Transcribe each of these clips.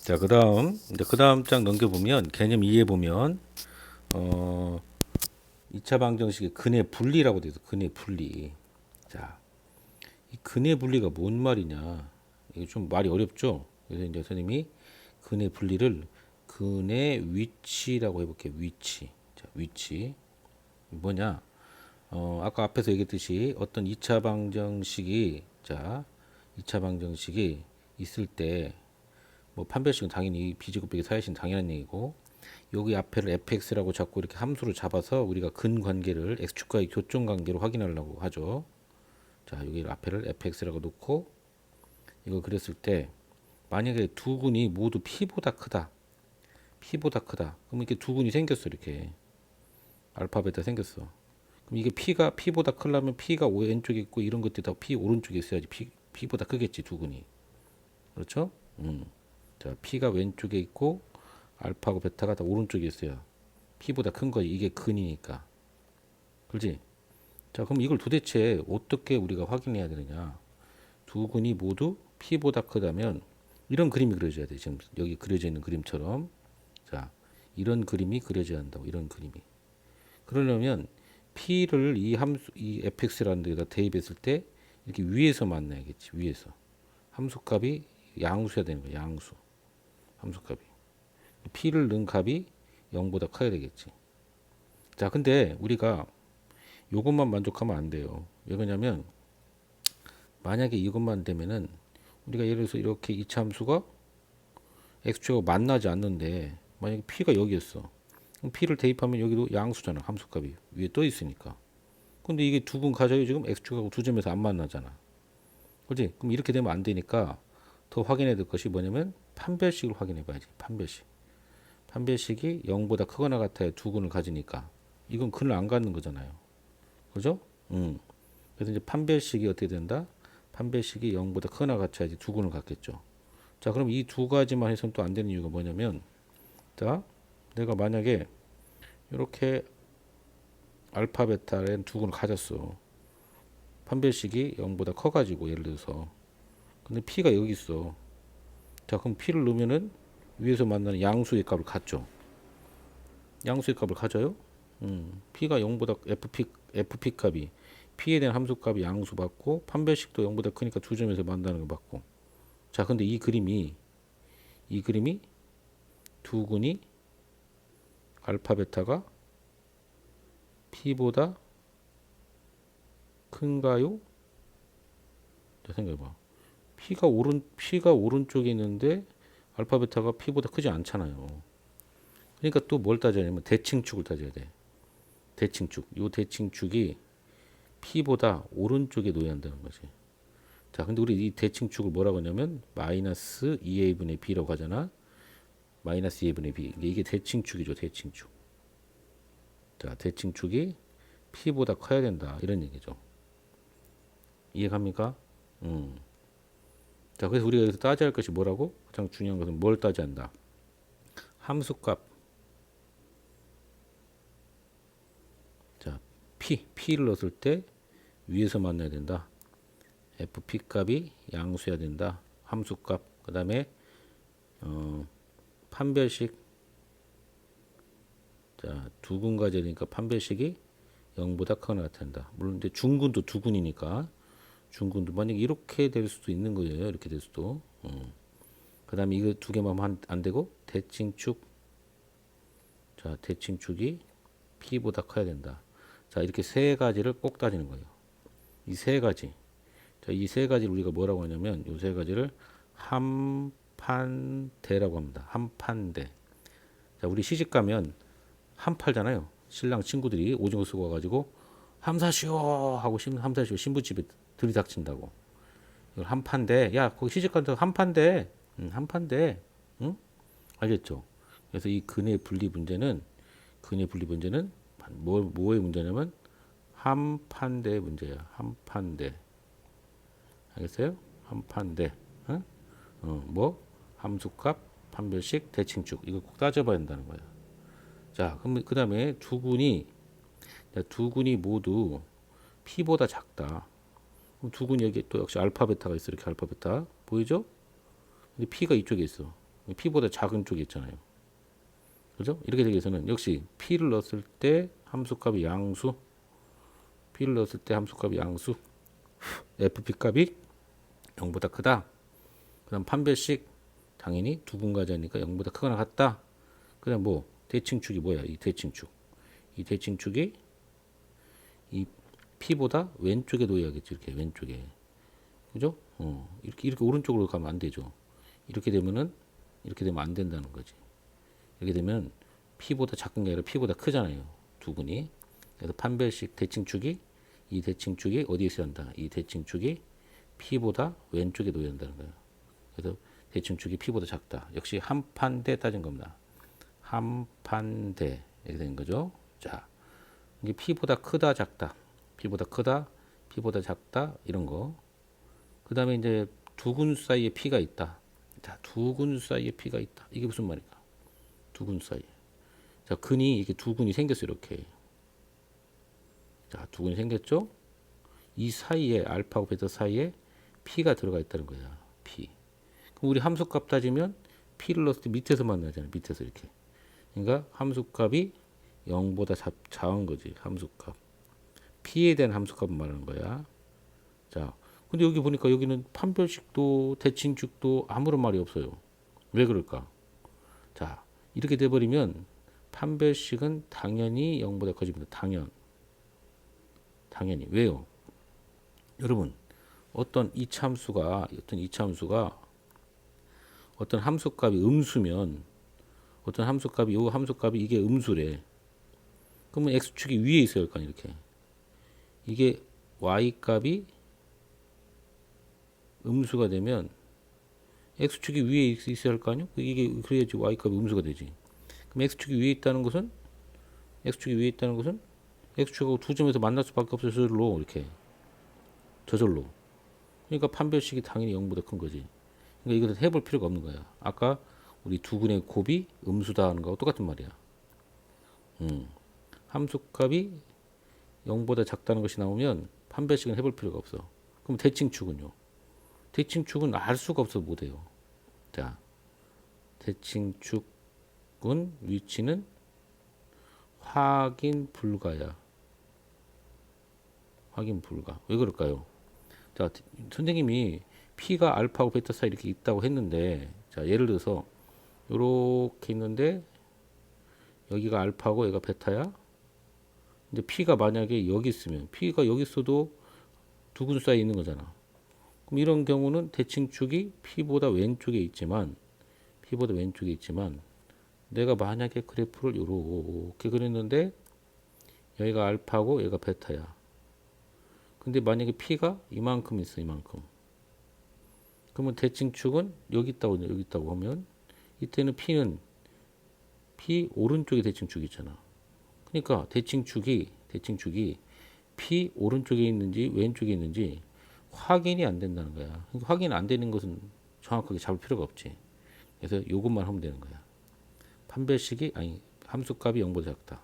자, 그 다음 장 넘겨보면, 개념 2에 보면, 어, 2차 방정식의 근의 분리라고 돼 있어. 근의 분리. 자, 이 근의 분리가 뭔 말이냐. 이게 좀 말이 어렵죠? 그래서 이제 선생님이 근의 분리를 근의 위치라고 해볼게요. 위치. 자, 위치. 뭐냐. 아까 앞에서 얘기했듯이 어떤 2차 방정식이, 자, 2차 방정식이 있을 때, 뭐 판별식은 당연히 b제곱 빼기 4의식은 당연한 얘기고, 여기 앞에를 fx라고 잡고 이렇게 함수를 잡아서 우리가 근 관계를 x축과의 교점 관계로 확인하려고 하죠. 자, 여기 앞에를 fx라고 놓고 이거 그렸을 때 만약에 두 근이 모두 p보다 크다. p보다 크다. 그럼 이렇게 두 근이 생겼어. 이렇게 알파 베타 생겼어. 그럼 이게 p가 p보다 크려면 p가 왼쪽에 있고 이런 것들이 다 p 오른쪽에 있어야지 p보다 크겠지 두 근이. 그렇죠? 자, p가 왼쪽에 있고 알파하고 베타가 다 오른쪽에 있어야 p보다 큰 거지. 이게 근이니까. 그렇지? 자, 그럼 이걸 도대체 어떻게 우리가 확인해야 되느냐? 두 근이 모두 p보다 크다면 이런 그림이 그려져야 돼. 지금 여기 그려져 있는 그림처럼. 자, 이런 그림이 그려져야 한다고. 이런 그림이. 그러려면 p를 이 함수, 이 fx라는 데다 대입했을 때 이렇게 위에서 만나야겠지. 위에서. 함수값이 양수여야 되는 거야. 양수. 함수값이. p를 넣은 값이 0보다 커야 되겠지. 자, 근데 우리가 이것만 만족하면 안 돼요. 왜 그러냐면 만약에 이것만 되면은 우리가 예를 들어서 이렇게 이차 함수가 x축하고 만나지 않는데 만약에 p가 여기였어. 그럼 p를 대입하면 여기도 양수잖아. 함수값이 위에 떠 있으니까. 근데 이게 두 근 가져요. 지금 x축하고 두 점에서 안 만나잖아. 그렇지? 그럼 이렇게 되면 안 되니까 더 확인해야 될 것이 뭐냐면 판별식을 확인해 봐야지. 판별식. 판별식이 0보다 크거나 같아야 두 근을 가지니까 이건 근을 안 갖는 거잖아요. 그죠? 그래서 이제 판별식이 어떻게 된다? 판별식이 0보다 크거나 같아야지 두 근을 갖겠죠. 자, 그럼 이 두 가지만 해서는 또 안 되는 이유가 뭐냐면, 자, 내가 만약에 이렇게 알파 베타는 두 근을 가졌어. 판별식이 0보다 커가지고 예를 들어서, 근데 p가 여기 있어. 자, 그럼 p를 넣으면은 위에서 만나는 양수의 값을 갖죠. 양수의 값을 가져요. p가 0보다 fp 값이 p에 대한 함수 값이 양수 받고 판별식도 0보다 크니까 두 점에서 만나는 거 받고. 자, 근데 이 그림이 두 근이 알파 베타가 p보다 큰가요? 자, 생각해봐. p가 오른쪽에 있는데 알파 베타가 p보다 크지 않잖아요. 그러니까 또 뭘 따져야 되냐면 대칭축을 따져야 돼. 대칭축. 이 대칭축이 p보다 오른쪽에 놓여야 한다는 거지. 자, 근데 우리 이 대칭축을 뭐라고 하냐면 마이너스 2a분의 b라고 하잖아. 마이너스 2a분의 b. 이게 대칭축이죠. 대칭축. 자, 대칭축이 p보다 커야 된다. 이런 얘기죠. 이해갑니까? 자, 그래서 우리가 여기서 따져야 할 것이 뭐라고? 가장 중요한 것은 뭘 따져야 한다? 함수값. 자, p를 넣었을 때 위에서 만나야 된다. fp 값이 양수해야 된다. 함수값. 그 다음에 판별식. 자, 두 근 가지니까 판별식이 0보다 크거나 같은다. 물론 이제 중근도 두 근이니까 중근도 만약에 이렇게 될 수도 있는 거예요. 이렇게 될 수도. 그 다음에 이거 두 개만 하면 안 되고 대칭축. 자, 대칭축이 p보다 커야 된다. 자, 이렇게 세 가지를 꼭 따지는 거예요. 이 세 가지. 자, 이 세 가지를 우리가 뭐라고 하냐면 이 세 가지를 한판대라고 합니다. 한판대. 자, 우리 시집 가면 한팔잖아요. 신랑 친구들이 오징어 쓰고 와가지고 함사시오 하고 함사시오 신부집에 들이닥친다고. 이걸 한판대. 야, 거기 시집 가서 한판대. 한판대. 응? 알겠죠? 그래서 이 근의 분리 문제는 뭐의 문제냐면 한판대 문제야. 한판대. 알겠어요? 한판대. 어? 뭐 함수값, 판별식, 대칭축 이거 꼭 따져봐야 한다는 거야. 자, 그럼 그 다음에 두 근이 모두 p보다 작다. 그럼 두 근이 여기 또 역시 알파 베타가 있어. 이렇게 알파 베타 보이죠? 근데 p가 이쪽에 있어. P보다 작은 쪽에 있잖아요. 그죠? 이렇게 되기 위해서는 역시 P를 넣었을 때 함수값이 양수, P를 넣었을 때 함수값이 양수, FP 값이 0보다 크다. 그 다음 판별식 당연히 두분 과자니까 0보다 크거나 같다. 그 다음 뭐 대칭축이 뭐야? 이 대칭축. 이 대칭축이 이 P보다 왼쪽에 놓여야겠지. 이렇게 왼쪽에. 그죠? 이렇게 오른쪽으로 가면 안 되죠. 이렇게 되면은 이렇게 되면 안 된다는 거지. 이렇게 되면 P보다 작은 게 아니라 P보다 크잖아요. 두근이. 그래서 판별식 대칭축이 이 대칭축이 어디에 있어야 한다. 이 대칭축이 P보다 왼쪽에 놓여야 한다는 거예요. 그래서 대칭축이 P보다 작다. 역시 한판대 따진 겁니다. 한판대 이렇게 되는 거죠. 자, 이게 P보다 크다 작다. P보다 크다, P보다 작다 이런 거. 그 다음에 이제 두근 사이에 P가 있다. 자, 두근 사이에 P가 있다. 이게 무슨 말일까? 두근 사이에. 자, 근이 이렇게 두근이 생겼어요. 이렇게. 자, 두근이 생겼죠? 이 사이에 알파하고 베타 사이에 P가 들어가 있다는 거야. P. 그럼 우리 함수값 따지면 P를 넣었을 때 밑에서 만나잖아요. 밑에서 이렇게. 그러니까 함수값이 0보다 작은 거지. 함수값. P에 대한 함수값을 말하는 거야. 자, 근데 여기 보니까 여기는 판별식도 대칭축도 아무런 말이 없어요. 왜 그럴까? 자, 이렇게 돼버리면 판별식은 당연히 0보다 커집니다. 당연히. 왜요? 여러분, 어떤 이차함수가 어떤 함수값이 음수면 어떤 함수값이 요 함수값이 이게 음수래. 그러면 x축이 위에 있어야 할 거 아니야, 이렇게. 이게 y값이 음수가 되면 x축이 위에 있어야 할 거 아니야? 이게 그래야지 y값이 음수가 되지. 그럼 x축이 위에 있다는 것은 x축하고 두 점에서 만날 수밖에 없어요. 저절로 이렇게. 저절로. 그러니까 판별식이 당연히 0보다 큰 거지. 그러니까 이것을 해볼 필요가 없는 거야. 아까 우리 두근의 곱이 음수다 하는 거하고 똑같은 말이야. 함수값이 0보다 작다는 것이 나오면 판별식은 해볼 필요가 없어. 그럼 대칭축은요? 대칭축은 알 수가 없어서 못해요. 자, 대칭축은 위치는 확인 불가야. 확인 불가. 왜 그럴까요? 자, 선생님이 P가 알파하고 베타 사이 이렇게 있다고 했는데, 자, 예를 들어서 이렇게 있는데 여기가 알파고 여기가 베타야. 근데 P가 만약에 여기 있으면 P가 여기 있어도 두근 사이에 있는 거잖아. 그럼 이런 경우는 대칭축이 P보다 왼쪽에 있지만 내가 만약에 그래프를 이렇게 그렸는데 여기가 알파고 여기가 베타야. 근데 만약에 P가 이만큼 있어, 이만큼. 그러면 대칭축은 여기 있다고 하면 이때는 P 오른쪽에 대칭축이 있잖아. 그러니까 대칭축이 P 오른쪽에 있는지 왼쪽에 있는지 확인이 안 된다는 거야. 그러니까 확인 안 되는 것은 정확하게 잡을 필요가 없지. 그래서 이것만 하면 되는 거야. 판별식이 함수값이 0보다 작다.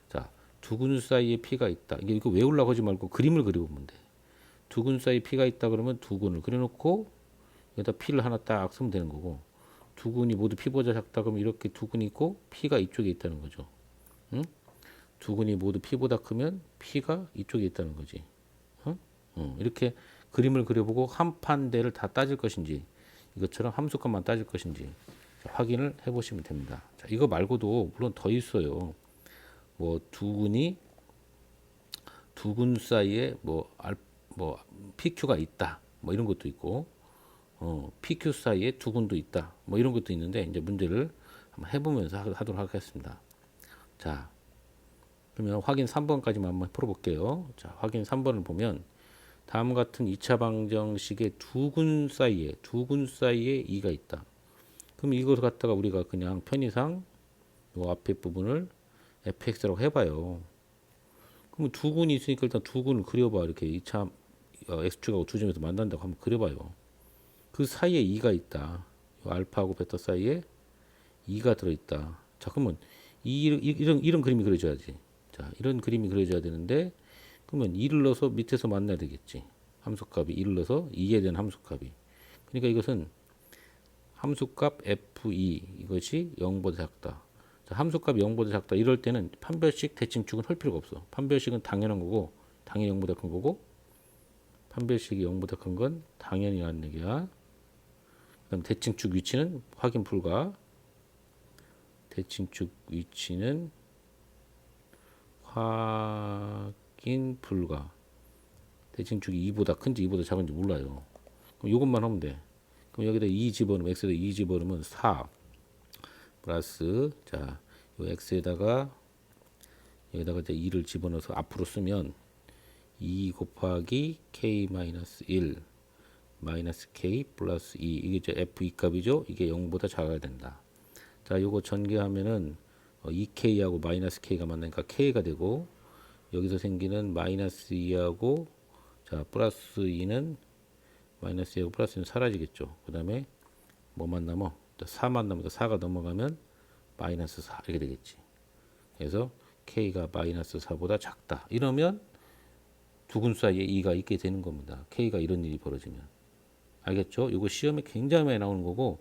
자, 두근 사이에 P가 있다. 이거 외우려고 하지 말고 그림을 그려보면 돼. 두근 사이에 P가 있다 그러면 두근을 그려놓고 여기다 P를 하나 딱 쓰면 되는 거고, 두근이 모두 P보다 작다 그러면 이렇게 두근이 있고 P가 이쪽에 있다는 거죠. 응? 두근이 모두 P보다 크면 P가 이쪽에 있다는 거지. 이렇게 그림을 그려보고 한 판대를 다 따질 것인지 이것처럼 함수값만 따질 것인지 확인을 해보시면 됩니다. 자, 이거 말고도 물론 더 있어요. 뭐 두근 사이에 뭐 PQ가 있다. 뭐 이런 것도 있고, PQ 사이에 두근도 있다. 뭐 이런 것도 있는데 이제 문제를 한번 해보면서 하도록 하겠습니다. 자, 그러면 확인 3번까지만 한번 풀어볼게요. 자, 확인 3번을 보면 다음 같은 2차 방정식의 두근 사이에 2가 있다. 그럼 이것을 갖다가 우리가 그냥 편의상 이 앞에 부분을 fx라고 해봐요. 그러면 두근이 있으니까 일단 두근을 그려봐. 이렇게 2차 x축하고 두 점에서 만난다고 한번 그려봐요. 그 사이에 2가 있다. 알파하고 베타 사이에 2가 들어있다. 자, 그러면 이런 그림이 그려져야지. 자, 이런 그림이 그려져야 되는데, 그러면 2를 넣어서 밑에서 만나야 되겠지. 함수값이 2를 넣어서 2에 대한 함수값이. 그러니까 이것은 함수값 f2 이것이 0보다 작다. 자, 함수값이 0보다 작다. 이럴 때는 판별식 대칭축은 할 필요가 없어. 판별식은 당연한 거고 당연히 0보다 큰 거고 판별식이 0보다 큰 건 당연히 라는 얘기야. 그다음 대칭축 위치는 확인 불가. 대칭축 위치는 확인 불가. 대칭축이 2보다 큰지 2보다 작은지 몰라요. 그럼 이것만 하면 돼. 그럼 여기다 2 집어넣으면 x에다 2 집어넣으면 4 플러스 자, 요 x에다가 여기다가 이제 2를 집어넣어서 앞으로 쓰면 2 곱하기 k 마이너스 1 마이너스 k 플러스 2 이게 이제 f2 값이죠. 이게 0보다 작아야 된다. 자, 요거 전개하면은 2k하고 마이너스 k가 만나니까 k가 되고 여기서 생기는 마이너스 2하고 자 플러스 2는 마이너스 2하고 플러스 2는 사라지겠죠. 그 다음에 뭐만 남아? 4만 남아서 4가 넘어가면 마이너스 4 이렇게 되겠지. 그래서 k가 마이너스 4보다 작다. 이러면 두근 사이에 2가 있게 되는 겁니다. k가 이런 일이 벌어지면. 알겠죠? 이거 시험에 굉장히 많이 나오는 거고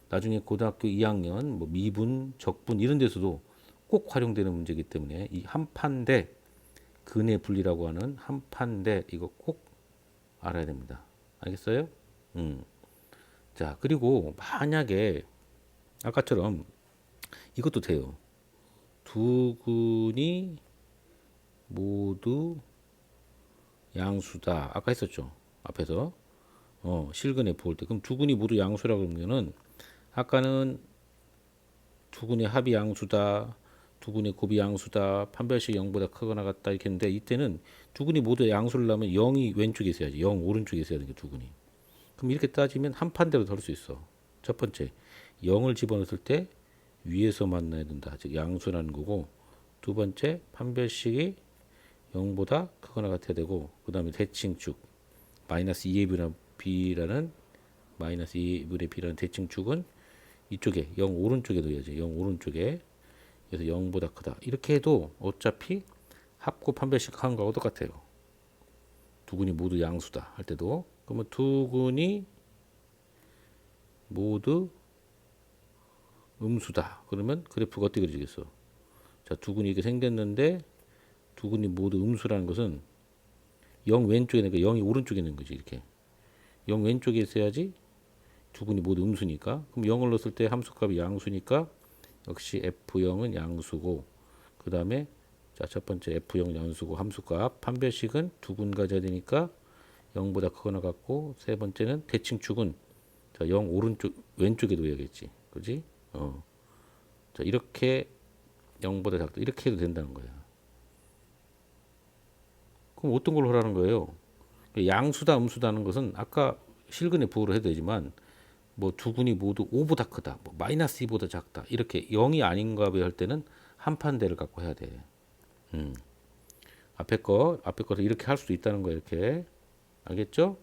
나중에 고등학교 2학년 뭐 미분, 적분 이런 데서도 꼭 활용되는 문제이기 때문에 이 한판대 근의 분리라고 하는 한판대 이거 꼭 알아야 됩니다. 알겠어요? 자, 그리고 만약에 아까처럼 이것도 돼요. 두 근이 모두 양수다. 아까 했었죠. 앞에서. 실근에 부을 때. 그럼 두 근이 모두 양수라고 그러면은 아까는 두 근의 합이 양수다. 두 근의 곱이 양수다. 판별식 0보다 크거나 같다 이렇게 했는데 이때는 두 근이 모두 양수를 하면 0이 왼쪽에 있어야지. 0 오른쪽에 있어야 되는 게 두 근이. 그럼 이렇게 따지면 한 판대로 덜 수 있어. 첫 번째, 0을 집어넣을 때 위에서 만나야 된다. 즉 양수라는 거고 두 번째, 판별식이 0보다 크거나 같아야 되고 그 다음에 대칭축 마이너스 2의 b라는 마이너스 2분의 b라는 대칭축은 이쪽에 0 오른쪽에 놓여야지. 0 오른쪽에. 그래서 0보다 크다. 이렇게 해도 어차피 합고 판별식 하는 거하고 똑같아요. 두 근이 모두 양수다 할 때도. 그러면 두 근이 모두 음수다. 그러면 그래프가 어떻게 그려지겠어? 자, 두 근이 이렇게 생겼는데 두 근이 모두 음수라는 것은 0 왼쪽에 있는 거 0이 오른쪽에 있는 거지. 이렇게 0 왼쪽에 있어야지 두 근이 모두 음수니까. 그럼 0을 넣었을 때 함수값이 양수니까 역시 f0은 양수고 그 다음에 자, 첫 번째 f0 양수고 함수값 판별식은 두 근 가져야 되니까 0보다 크거나 같고 세 번째는 대칭축은 자, 0 오른쪽 왼쪽에 놓여야겠지. 그지? 자, 이렇게 0보다 작다. 이렇게 해도 된다는 거야. 그럼 어떤 걸 하라는 거예요? 양수다 음수다는 것은 아까 실근의 부호로 해도 되지만 뭐 두 근이 모두 5보다 크다. 뭐 마이너스 2보다 작다. 이렇게 0이 아닌가 할 때는 한 판대를 갖고 해야 돼. 앞에 거를 이렇게 할 수도 있다는 거예요. 이렇게. 알겠죠?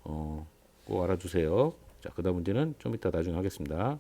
꼭 알아두세요. 자, 그다음 문제는 좀 이따 나중에 하겠습니다.